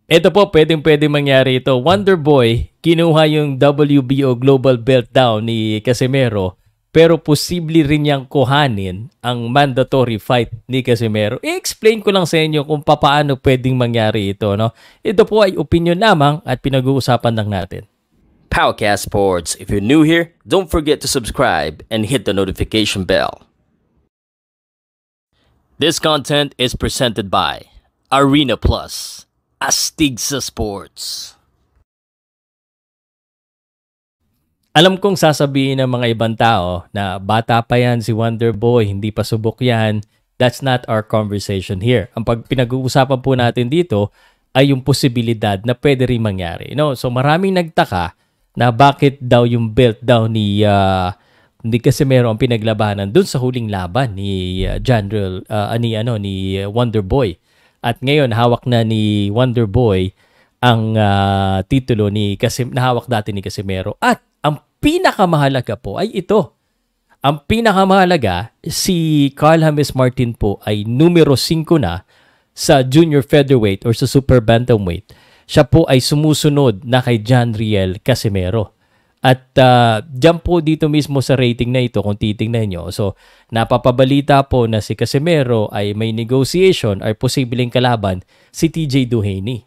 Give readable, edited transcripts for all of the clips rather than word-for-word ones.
Ito po, pwedeng mangyari ito. Wonder Boy, kinuha yung WBO Global Belt down ni Casimero, pero posible rin niyang kuhanin ang mandatory fight ni Casimero. I-explain ko lang sa inyo kung paano pwedeng mangyari ito. No? Ito po ay opinion lamang at pinag-uusapan lang natin. Powcast Sports. If you're new here, don't forget to subscribe and hit the notification bell. This content is presented by Arena Plus. Astig sa Sports. Alam kong sasabihin ng mga ibang tao na bata pa yan si Wonder Boy, hindi pa subok yan. That's not our conversation here. Ang pinag-uusapan po natin dito ay yung posibilidad na pwede rin mangyari. No? So maraming nagtaka na bakit daw yung belt daw ni Casimero ang pinaglabanan dun sa huling laban ni ni Wonder Boy. At ngayon, hawak na ni Wonder Boy ang titulo nahawak dati ni Casimero. At ang pinakamahalaga po ay ito. Ang pinakamahalaga, si Carl James Martin po ay numero 5 na sa junior featherweight or sa super bantamweight. Siya po ay sumusunod na kay John Riel Casimero. At dyan po dito mismo sa rating na ito, kung titingnan nyo. So, napapabalita po na si Casimero ay may negotiation or posibleng kalaban si TJ Duhaney.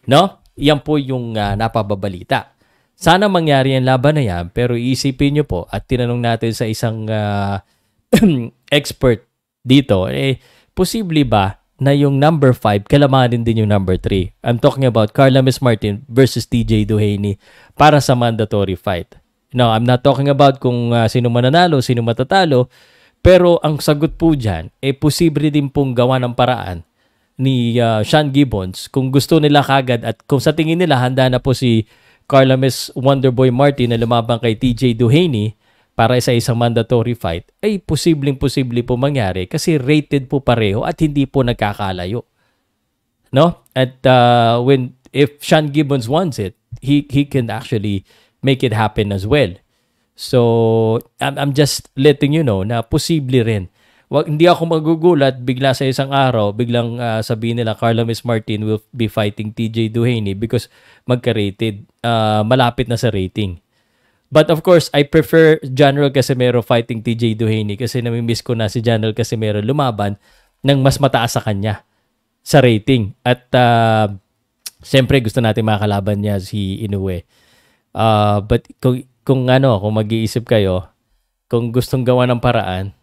No? Yan po yung napapabalita. Sana mangyari ang laban na yan, pero iisipin nyo po at tinanong natin sa isang expert dito, posible ba na yung number 5 kalamanin din yung number 3. I'm talking about Carl James Martin versus TJ Duhaney para sa mandatory fight. No, I'm not talking about kung sino mananalo, sino matatalo, pero ang sagot po dyan, posible din pong gawa ng paraan ni Sean Gibbons kung gusto nila kagad at kung sa tingin nila handa na po si Carl James Wonderboy Martin na lumabang kay TJ Duhaney para sa isang mandatory fight, ay posible po mangyari kasi rated po pareho at hindi po nagkakalayo. No? At if Sean Gibbons wants it, he can actually make it happen as well. So, I'm just letting you know na posible rin. Hindi ako magugulat bigla sa isang araw, biglang sabihin nila Carl James Martin will be fighting TJ Duhaney because magka-rated. Malapit na sa rating. But of course, I prefer General Casimero fighting TJ Duhaney kasi namimiss ko na si General Casimero lumaban ng mas mataas sa kanya sa rating. At siyempre gusto natin makalaban niya si Inoue. But kung mag-iisip kayo, kung gustong gawa ng paraan,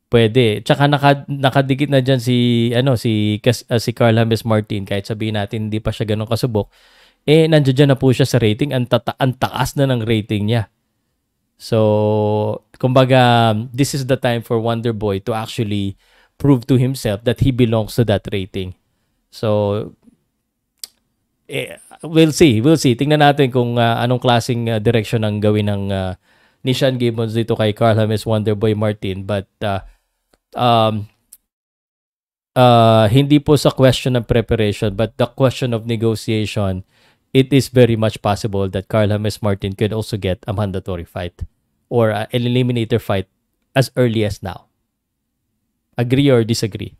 pwede. Tsaka nakadikit na diyan si Carl James Martin kahit sabihin natin hindi pa siya ganun kasubok. Nandiyan na po siya sa rating. Ang taas na ng rating niya. So, kumbaga, this is the time for Wonder Boy to actually prove to himself that he belongs to that rating. So, we'll see. Tingnan natin kung anong klaseng direction ang gawin ng ni Sean Gibbons dito kay Carl James Wonderboy Martin. But, hindi po sa question of preparation, but the question of negotiation, it is very much possible that Carl James Martin could also get a mandatory fight or an eliminator fight as early as now. Agree or disagree?